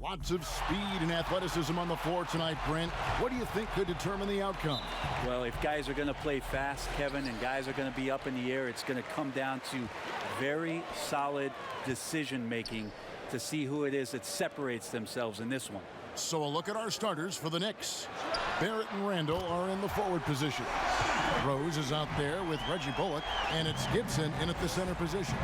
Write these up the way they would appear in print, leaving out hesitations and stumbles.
Lots of speed and athleticism on the floor tonight, Brent. What do you think could determine the outcome? Well, if guys are going to play fast, Kevin, and guys are going to be up in the air, it's going to come down to very solid decision-making to see who it is that separates themselves in this one. So a look at our starters for the Knicks. Barrett and Randall are in the forward position. Rose is out there with Reggie Bullock, and it's Gibson in at the center position.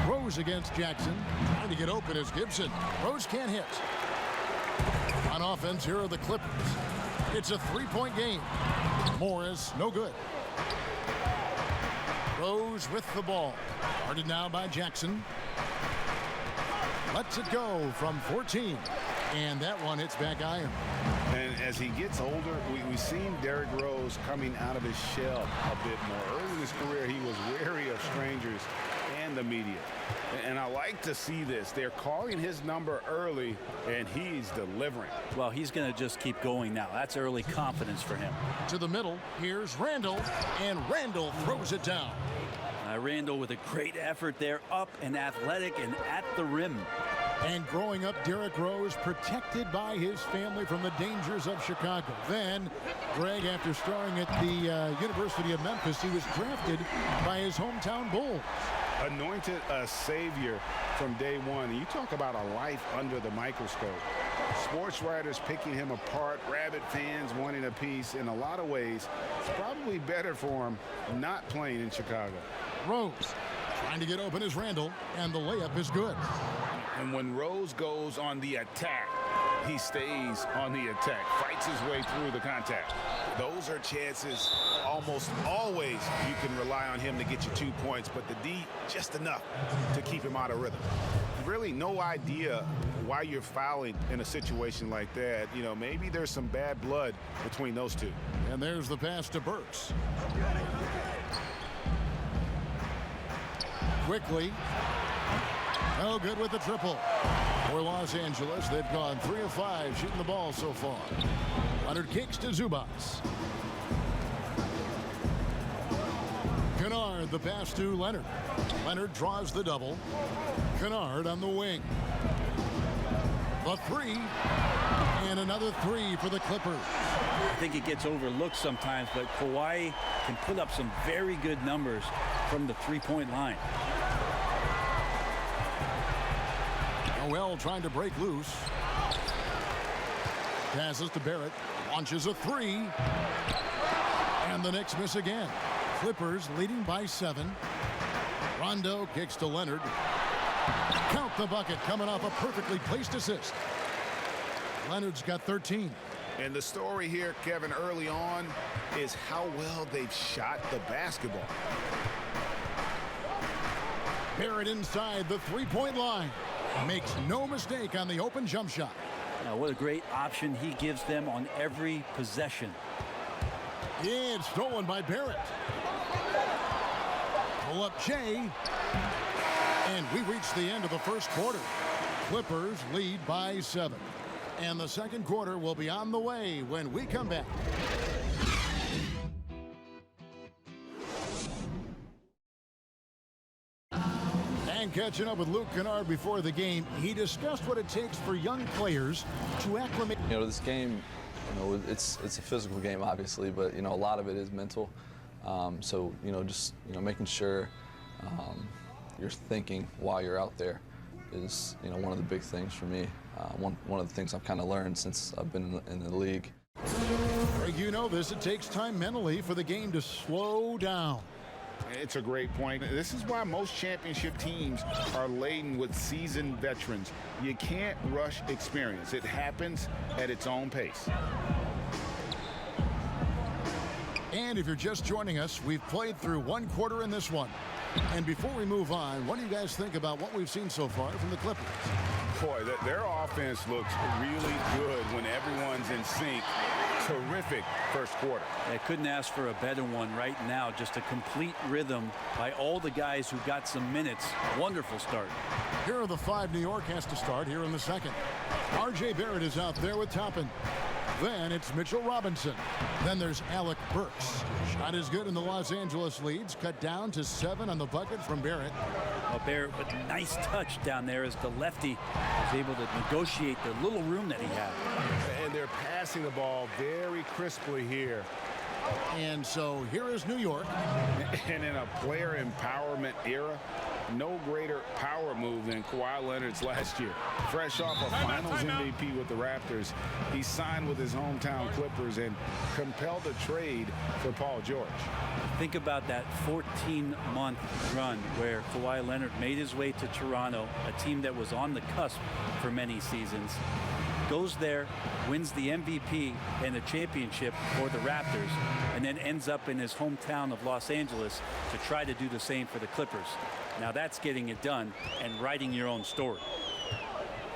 Rose against Jackson. Trying to get open is Gibson. Rose can't hit. On offense, here are the Clippers. It's a three-point game. Morris, no good. Rose with the ball. Guarded now by Jackson. Lets it go from 14. And that one hits back iron. And as he gets older, we've seen Derrick Rose coming out of his shell a bit more. Early in his career, he was wary of strangers and the media. And I like to see this. They're calling his number early, and he's delivering. Well, he's going to just keep going now. That's early confidence for him. To the middle, here's Randall, and Randall throws it down. Randall with a great effort there, up and athletic and at the rim. And growing up, Derrick Rose protected by his family from the dangers of Chicago. Then, Greg, after starring at the University of Memphis, he was drafted by his hometown Bulls. Anointed a savior from day one. And you talk about a life under the microscope. Sports writers picking him apart, rabid fans wanting a piece. In a lot of ways, it's probably better for him not playing in Chicago. Rose trying to get open is Randall, and the layup is good. And when Rose goes on the attack, he stays on the attack, fights his way through the contact. Those are chances almost always you can rely on him to get you 2 points, but the D just enough to keep him out of rhythm. Really no idea why you're fouling in a situation like that. You know, maybe there's some bad blood between those two. And there's the pass to Burks. Quickly. No good with the triple. For Los Angeles, they've gone 3 of 5 shooting the ball so far. Leonard kicks to Zubas. Kennard, the pass to Leonard. Leonard draws the double. Kennard on the wing. The three. And another three for the Clippers. I think it gets overlooked sometimes, but Kawhi can put up some very good numbers from the three-point line. Noel trying to break loose. Passes to Barrett. Launches a three. And the Knicks miss again. Clippers leading by 7. Rondo kicks to Leonard. Count the bucket coming off a perfectly placed assist. Leonard's got 13. And the story here, Kevin, early on is how well they've shot the basketball. Barrett inside the three-point line. Makes no mistake on the open jump shot. Now, what a great option he gives them on every possession. Yeah, it's stolen by Barrett. Pull up Jay. And we reach the end of the first quarter. Clippers lead by 7. And the second quarter will be on the way when we come back. And catching up with Luke Kennard before the game, he discussed what it takes for young players to acclimate. You know, this game, you know, it's a physical game, obviously, but, you know, a lot of it is mental. So, you know, just, you know, making sure you're thinking while you're out there is, you know, one of the big things for me. One of the things I've kind of learned since I've been in the league. Greg, you know this. It takes time mentally for the game to slow down. It's a great point. This is why most championship teams are laden with seasoned veterans. You can't rush experience. It happens at its own pace. And if you're just joining us, we've played through one quarter in this one. And before we move on, what do you guys think about what we've seen so far from the Clippers? Boy, their offense looks really good when everyone's in sync. Terrific first quarter. I couldn't ask for a better one right now. Just a complete rhythm by all the guys who got some minutes. Wonderful start. Here are the 5 New York has to start here in the second. R.J. Barrett is out there with Toppin. Then it's Mitchell Robinson. Then there's Alec Burks. Shot is good and the Los Angeles leads cut down to 7 on the bucket from Barrett. Well, Barrett with a nice touch down there as the lefty was able to negotiate the little room that he had. And they're passing the ball very crisply here. And so here is New York. And in a player empowerment era, no greater power move than Kawhi Leonard's last year. Fresh off a Finals MVP with the Raptors, he signed with his hometown Clippers and compelled a trade for Paul George. Think about that 14-month run where Kawhi Leonard made his way to Toronto, a team that was on the cusp for many seasons. Goes there, wins the MVP and the championship for the Raptors, and then ends up in his hometown of Los Angeles to try to do the same for the Clippers. Now that's getting it done and writing your own story.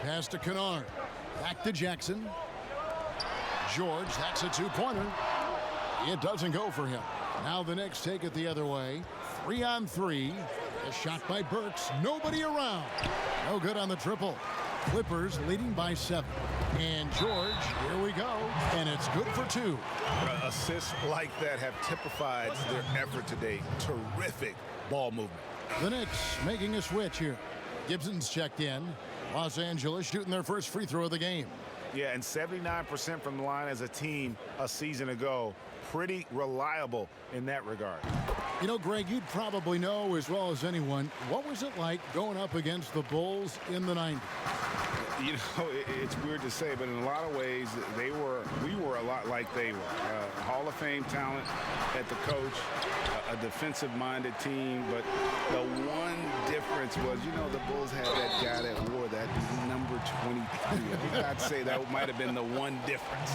Pass to Kennard. Back to Jackson. George, that's a two-pointer. It doesn't go for him. Now the Knicks take it the other way. 3-on-3. A shot by Burks. Nobody around. No good on the triple. Clippers leading by 7. And George, here we go. And it's good for 2. Assists like that have typified their effort today. Terrific ball movement. The Knicks making a switch here. Gibson's checked in. Los Angeles shooting their first free throw of the game. Yeah, and 79% from the line as a team a season ago. Pretty reliable in that regard. You know, Greg, you'd probably know as well as anyone, what was it like going up against the Bulls in the 90s? You know, it's weird to say, but in a lot of ways, we were a lot like they were. Hall of Fame talent at the coach, a defensive-minded team, but the one difference was, you know, the Bulls had that guy that wore that number 23. I think I'd say that might have been the one difference.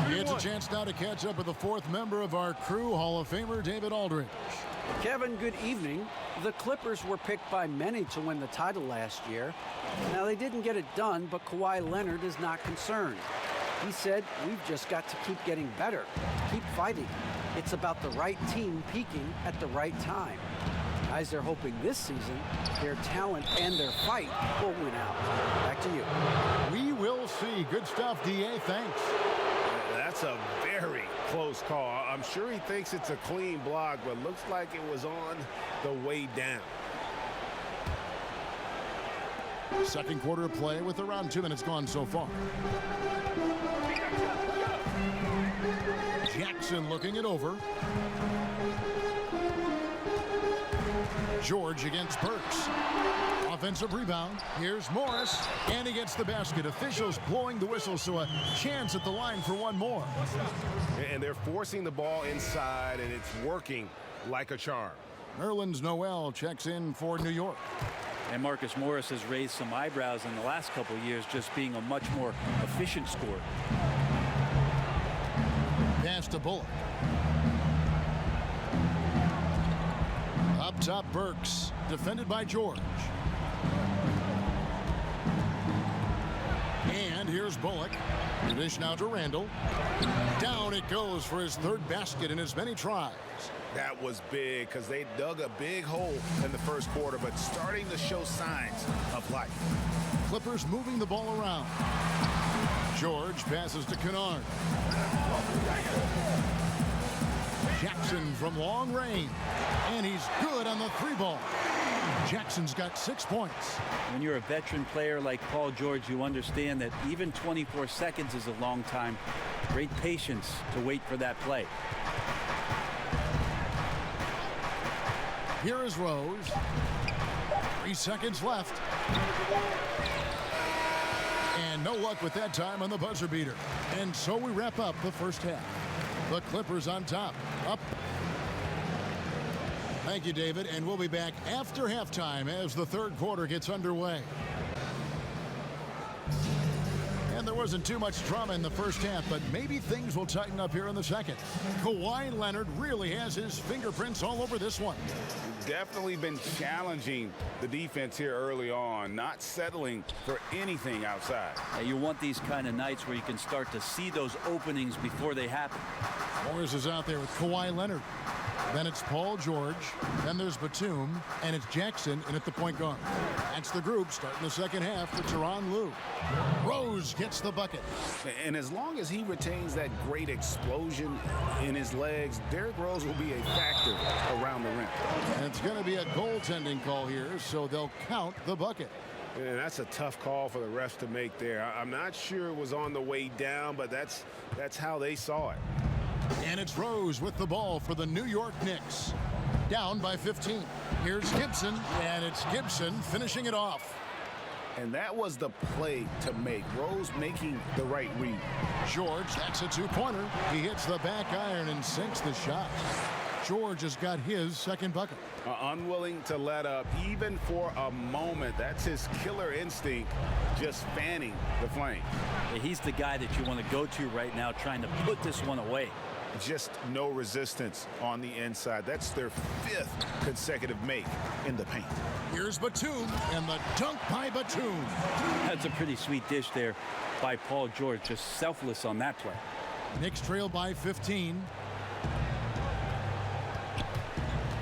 It's a chance now to catch up with the 4th member of our crew, Hall of Famer David Aldridge. Kevin, good evening. The Clippers were picked by many to win the title last year. Now, they didn't get it done, but Kawhi Leonard is not concerned. He said, we've just got to keep getting better, keep fighting. It's about the right team peaking at the right time. Guys are hoping this season their talent and their fight will win out. Back to you. We will see. Good stuff, D.A. Thanks. That's a very close call. I'm sure he thinks it's a clean block, but looks like it was on the way down. Second quarter of play with around 2 minutes gone so far. Jackson looking it over. George against Burks. Offensive rebound. Here's Morris. And he gets the basket. Officials blowing the whistle, so a chance at the line for one more. And they're forcing the ball inside, and it's working like a charm. Nerlens Noel checks in for New York. And Marcus Morris has raised some eyebrows in the last couple of years, just being a much more efficient scorer. Pass to Bullock. Up top, Burks. Defended by George. And here's Bullock. The dish now to Randall. Down it goes for his 3rd basket in as many tries. That was big because they dug a big hole in the first quarter, but starting to show signs of life. Clippers moving the ball around. George passes to Kennard. Jackson from long range. And he's good on the 3-ball. Jackson's got 6 points. When you're a veteran player like Paul George, you understand that even 24 seconds is a long time. Great patience to wait for that play. Here is Rose. 3 seconds left. And no luck with that time on the buzzer beater. And so we wrap up the first half. The Clippers on top. Up. Thank you, David. And we'll be back after halftime as the 3rd quarter gets underway. And there wasn't too much drama in the first half, but maybe things will tighten up here in the second. Kawhi Leonard really has his fingerprints all over this one. Definitely been challenging the defense here early on, not settling for anything outside. You want these kind of nights where you can start to see those openings before they happen. Morris is out there with Kawhi Leonard. Then it's Paul George. Then there's Batum. And it's Jackson in at the point guard. That's the group starting the second half for Tyronn Lue. Rose gets the bucket. And as long as he retains that great explosion in his legs, Derrick Rose will be a factor around the rim. And it's going to be a goaltending call here, so they'll count the bucket. And that's a tough call for the refs to make there. I'm not sure it was on the way down, but that's how they saw it. And it's Rose with the ball for the New York Knicks. Down by 15. Here's Gibson, and it's Gibson finishing it off. And that was the play to make. Rose making the right read. George, that's a two-pointer. He hits the back iron and sinks the shot. George has got his second bucket. Unwilling to let up even for a moment. That's his killer instinct, just fanning the flame. He's the guy that you want to go to right now, trying to put this one away. Just no resistance on the inside. That's their 5th consecutive make in the paint. Here's Batum, and the dunk by Batum. That's a pretty sweet dish there by Paul George, just selfless on that play. Knicks trail by 15.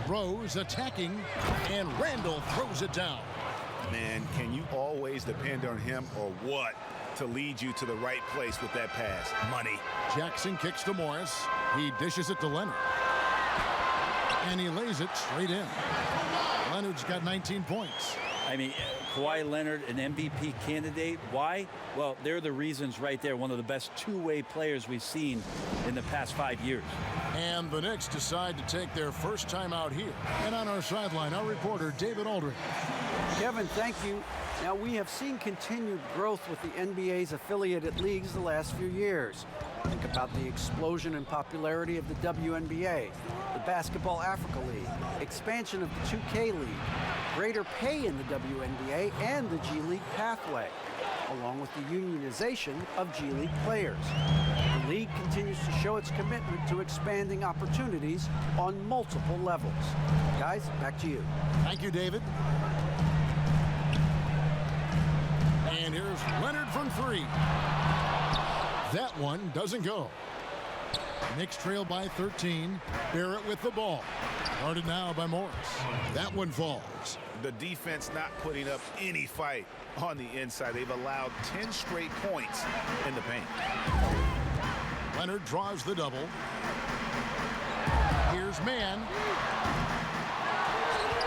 Rose attacking, and Randall throws it down. Man, can you always depend on him or what to lead you to the right place with that pass? Money. Jackson kicks to Morris. He dishes it to Leonard. And he lays it straight in. Leonard's got 19 points. I mean, Kawhi Leonard, an MVP candidate. Why? Well, they're the reasons right there. One of the best two-way players we've seen in the past 5 years. And the Knicks decide to take their first time out here. And on our sideline, our reporter, David Aldridge. Kevin, thank you. Now, we have seen continued growth with the NBA's affiliated leagues the last few years. Think about the explosion in popularity of the WNBA, the Basketball Africa League, expansion of the 2K League, greater pay in the WNBA and the G League pathway, along with the unionization of G League players. The league continues to show its commitment to expanding opportunities on multiple levels. Guys, back to you. Thank you, David. And here's Leonard from 3. That one doesn't go. Knicks trail by 13. Barrett with the ball. Guarded now by Morris. That one falls. The defense not putting up any fight on the inside. They've allowed 10 straight points in the paint. Leonard draws the double. Here's Mann.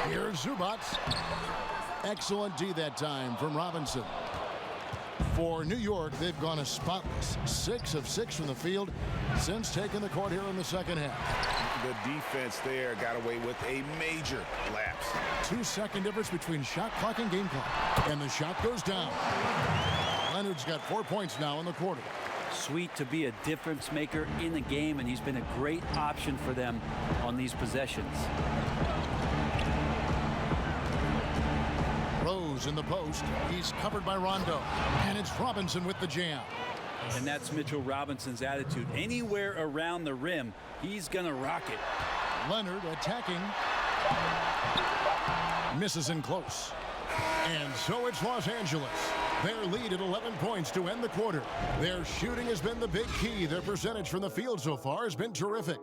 Here's Zubac. Excellent D that time from Robinson. For New York, they've gone a spotless 6 of 6 from the field since taking the court here in the second half. The defense there got away with a major lapse. 2-second difference between shot clock and game clock. And the shot goes down. Leonard's got 4 points now in the quarter. Sweet to be a difference maker in the game, and he's been a great option for them on these possessions. Rose in the post. He's covered by Rondo. And it's Robinson with the jam. And that's Mitchell Robinson's attitude. Anywhere around the rim, he's going to rock it. Leonard attacking. Misses in close. And so it's Los Angeles. Their lead at 11 points to end the quarter. Their shooting has been the big key. Their percentage from the field so far has been terrific.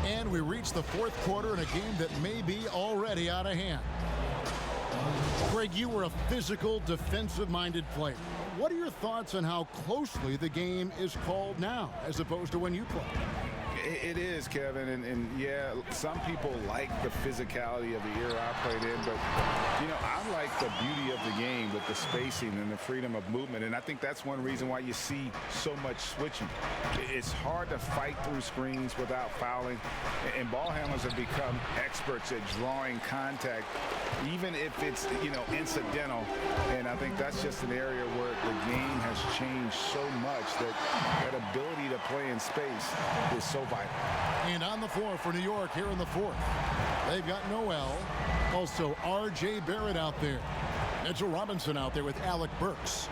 And we reach the fourth quarter in a game that may be already out of hand. Greg, you were a physical, defensive-minded player. What are your thoughts on how closely the game is called now as opposed to when you played? It is, Kevin, and yeah, some people like the physicality of the era I played in, but, you know, I like the beauty of the game with the spacing and the freedom of movement, and I think that's one reason why you see so much switching. It's hard to fight through screens without fouling, and ball handlers have become experts at drawing contact, even if it's, you know, incidental, and I think that's just an area where the game has changed so much that that ability to play in space is so vital. And on the floor for New York here in the fourth. They've got Noel. Also R.J. Barrett out there. Mitchell Robinson out there with Alec Burks.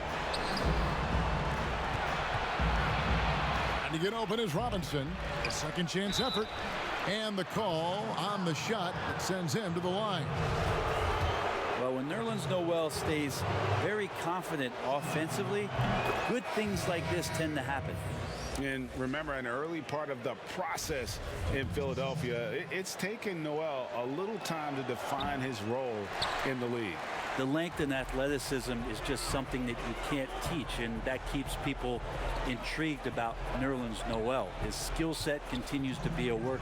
And to get open is Robinson. A second chance effort. And the call on the shot that sends him to the line. Well, when Nerlens Noel stays very confident offensively, good things like this tend to happen. And remember, an early part of the process in Philadelphia, it's taken Noel a little time to define his role in the league. The length and athleticism is just something that you can't teach, and that keeps people intrigued about Nerlens Noel. His skill set continues to be a work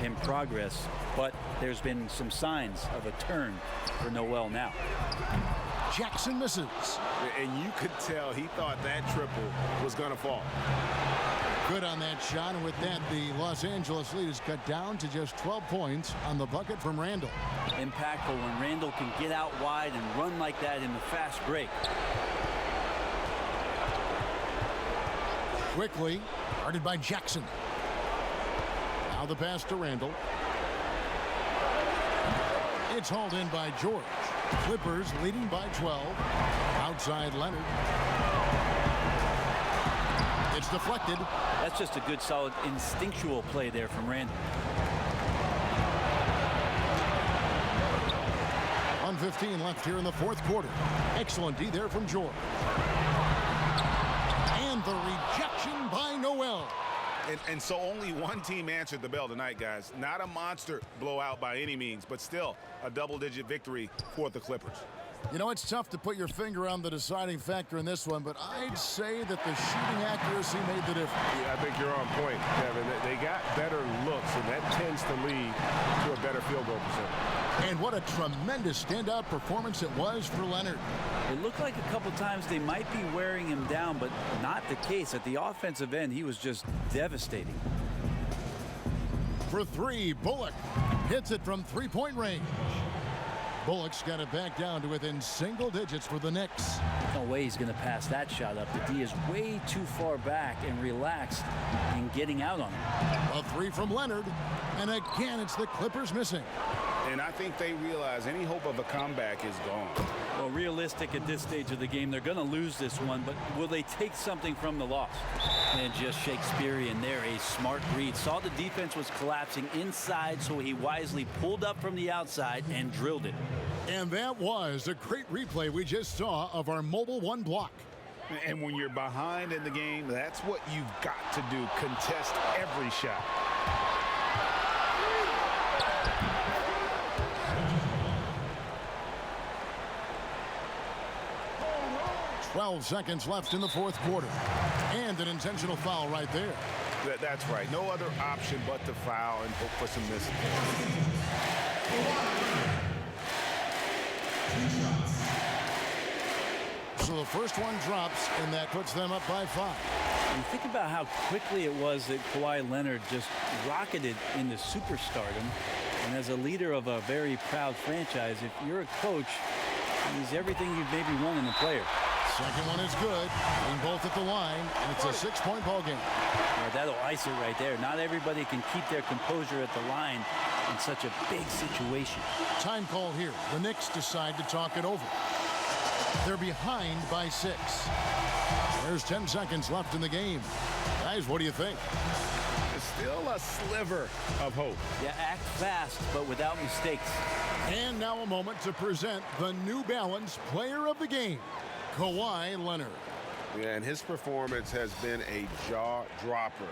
in progress, but there's been some signs of a turn for Noel now. Jackson misses. And you could tell he thought that triple was going to fall. Good on that shot, and with that, the Los Angeles lead is cut down to just 12 points on the bucket from Randall. Impactful when Randall can get out wide and run like that in the fast break. Quickly, guarded by Jackson. Now the pass to Randall. It's hauled in by George. Clippers leading by 12. Outside Leonard. It's deflected. That's just a good, solid, instinctual play there from Randall. 1:15 left here in the fourth quarter. Excellent D there from George. And the rejection by Noel. And so only one team answered the bell tonight, guys. Not a monster blowout by any means, but still a double-digit victory for the Clippers. You know, it's tough to put your finger on the deciding factor in this one, but I'd say that the shooting accuracy made the difference. Yeah, I think you're on point, Kevin. They got better looks, and that tends to lead to a better field goal percentage. And what a tremendous standout performance it was for Leonard. It looked like a couple times they might be wearing him down, but not the case. At the offensive end, he was just devastating. For three, Bullock hits it from three-point range. Bullock's got it back down to within single digits for the Knicks. No way he's going to pass that shot up. The D is way too far back and relaxed in getting out on him. A three from Leonard, and again it's the Clippers missing. And I think they realize any hope of a comeback is gone. Well, realistic at this stage of the game, they're going to lose this one, but will they take something from the loss? And just Shakespearean there, a smart read. Saw the defense was collapsing inside, so he wisely pulled up from the outside and drilled it. And that was a great replay we just saw of our Mobile One block. And when you're behind in the game, that's what you've got to do. Contest every shot. 12 seconds left in the fourth quarter. And an intentional foul right there. That's right. No other option but to foul and hope for some misses. So the first one drops, and that puts them up by 5. And think about how quickly it was that Kawhi Leonard just rocketed into superstardom. And as a leader of a very proud franchise, if you're a coach, he's everything you've maybe won in a player. Second one is good. Being both at the line, and it's a 6-point ball game. Yeah, that'll ice it right there. Not everybody can keep their composure at the line in such a big situation. Time call here. The Knicks decide to talk it over. They're behind by 6. There's 10 seconds left in the game. Guys, what do you think? Still a sliver of hope. Yeah, act fast, but without mistakes. And now a moment to present the New Balance Player of the Game, Kawhi Leonard. Yeah, and his performance has been a jaw-dropper.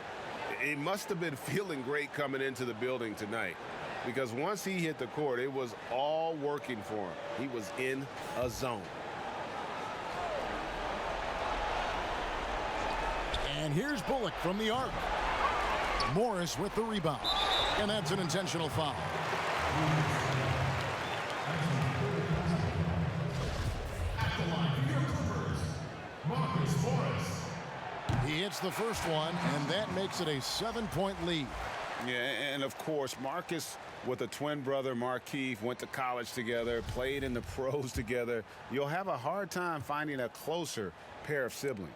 He must have been feeling great coming into the building tonight, because once he hit the court, it was all working for him. He was in a zone. And here's Bullock from the arc. Morris with the rebound. And that's an intentional foul. He hits the first one, and that makes it a 7-point lead. Yeah, and of course, Marcus with a twin brother, Markieff, went to college together, played in the pros together. You'll have a hard time finding a closer pair of siblings.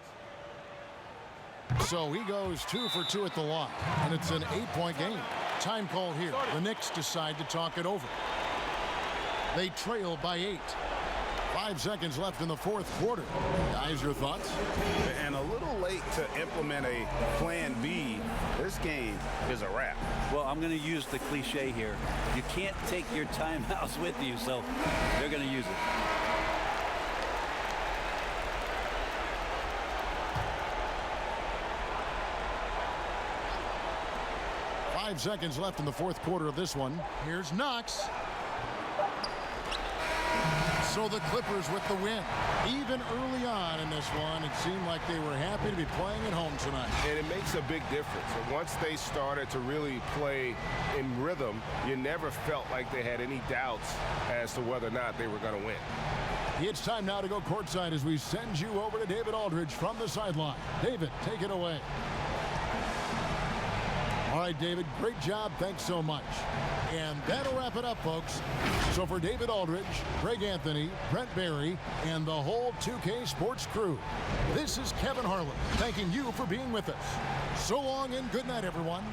So he goes 2 for 2 at the line, and it's an 8-point game. Time call here. The Knicks decide to talk it over. They trail by 8. 5 seconds left in the fourth quarter. Guys, your thoughts? And a little late to implement a plan B. This game is a wrap. Well, I'm going to use the cliche here. You can't take your timeouts with you, so they're going to use it. 5 seconds left in the fourth quarter of this one. Here's Knox. So the Clippers with the win. Even early on in this one, it seemed like they were happy to be playing at home tonight. And it makes a big difference. And once they started to really play in rhythm, you never felt like they had any doubts as to whether or not they were going to win. It's time now to go courtside as we send you over to David Aldridge from the sideline. David, take it away. All right, David, great job. Thanks so much. And that'll wrap it up, folks. So for David Aldridge, Greg Anthony, Brent Barry, and the whole 2K Sports crew, this is Kevin Harlan thanking you for being with us. So long and good night, everyone.